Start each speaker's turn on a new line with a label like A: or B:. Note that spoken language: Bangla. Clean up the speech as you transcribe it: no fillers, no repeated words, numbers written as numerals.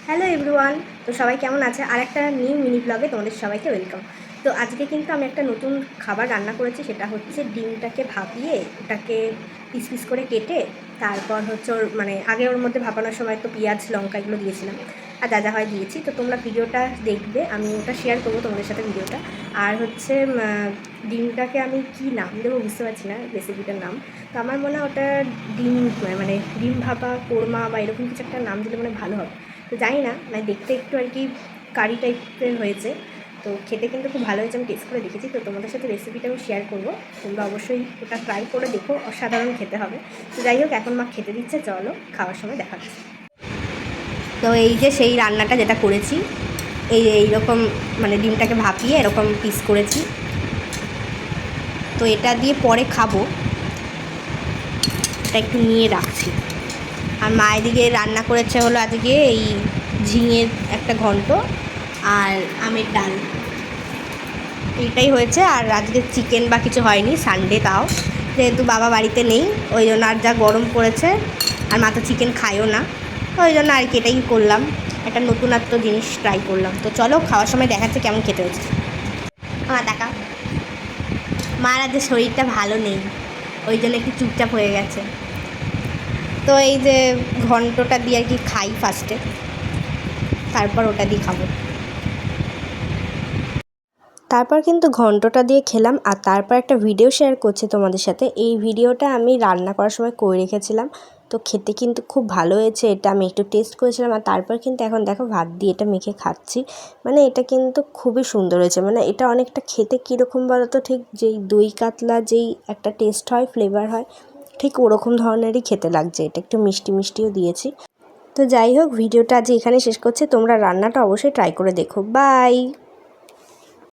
A: Hello everyone. তো সবাই কেমন আছে? আর একটা নিউ মিনি ব্লগে তোমাদের সবাইকে ওয়েলকাম। তো আজকে কিন্তু আমি একটা নতুন খাবার রান্না করেছি, সেটা হচ্ছে ডিমটাকে ভাপিয়ে ওটাকে পিস পিস করে কেটে তারপর হচ্ছে ওর মধ্যে ভাপানোর সময় তো পেঁয়াজ লঙ্কা এগুলো দিয়েছিলাম আর যা যা হয় দিয়েছি। তো তোমরা ভিডিওটা দেখবে, আমি ওটা শেয়ার করবো তোমাদের সাথে ভিডিওটা। আর হচ্ছে ডিমটাকে আমি কি নাম দেবো বুঝতে পারছি না, রেসিপিটার নাম। তো আমার মনে হয় ওটা ডিম ডিম ভাপা কোরমা বা এরকম কিছু একটা নাম দিলে ভালো হবে। তো জানি না, দেখতে একটু আর কি কারি টাইপের হয়েছে, তো খেতে কিন্তু খুব ভালো হয়েছে। আমি টেস্ট করে দেখেছি, তো তোমাদের সাথে রেসিপিটা আমি শেয়ার করবো। তোমরা অবশ্যই ওটা ট্রাই করে দেখো, অসাধারণ খেতে হবে। তো যাই হোক, এখন মা খেতে দিচ্ছে, চলো খাওয়ার সময় দেখা যাচ্ছে। তো এই যে সেই রান্নাটা যেটা করেছি, এইরকম ডিমটাকে ভাপিয়ে এরকম পিস করেছি। তো এটা দিয়ে পরে খাবো, এটা একটু নিয়ে রাখছি। আর মা এদিকে রান্না করেছে হলো আজকে এই ঝিঙের একটা ঘন্ট আর আমের ডাল, এইটাই হয়েছে। আর আজকে চিকেন বা কিছু হয়নি, সানডে, তাও যেহেতু বাবা বাড়িতে নেই ওই জন্য। আর যা গরম পড়েছে, আর মা তো চিকেন খায়ও না, ওই জন্য আর কি এটাই করলাম, একটা নতুনত্ব জিনিস ট্রাই করলাম। তো চলো খাওয়ার সময় দেখাচ্ছে কেমন খেতে হয়েছে। আমার দেখা, মার আজ শরীরটা ভালো নেই, ওই জন্য একটু চুপচাপ হয়ে গেছে। তো এই যে ঘন্টটা দিয়ে আর কি খাই ফার্স্টে, তারপর ওটা দিয়ে খাবো। তারপর কিন্তু ঘন্টটা দিয়ে খেলাম, আর তারপর একটা ভিডিও শেয়ার করছি তোমাদের সাথে। এই ভিডিওটা আমি রান্না করার সময় করে রেখেছিলাম, তো খেতে কিন্তু খুব ভালো হয়েছে। এটা আমি একটু টেস্ট করেছিলাম, আর তারপর কিন্তু এখন দেখো ভাত দিয়ে এটা মেখে খাচ্ছি। এটা কিন্তু খুবই সুন্দর হয়েছে। এটা অনেকটা খেতে কীরকম বলো তো, ঠিক যেই দই কাতলা যেই একটা টেস্ট হয়, ফ্লেভার হয়, ঠিক ওরকম ধরনেরই খেতে লাগছে। এটা একটু মিষ্টি মিষ্টিও দিয়েছি। তো যাই হোক, ভিডিওটা আজ এখানে শেষ করছি। তোমরা রান্নাটা অবশ্যই ট্রাই করে দেখো। বাই।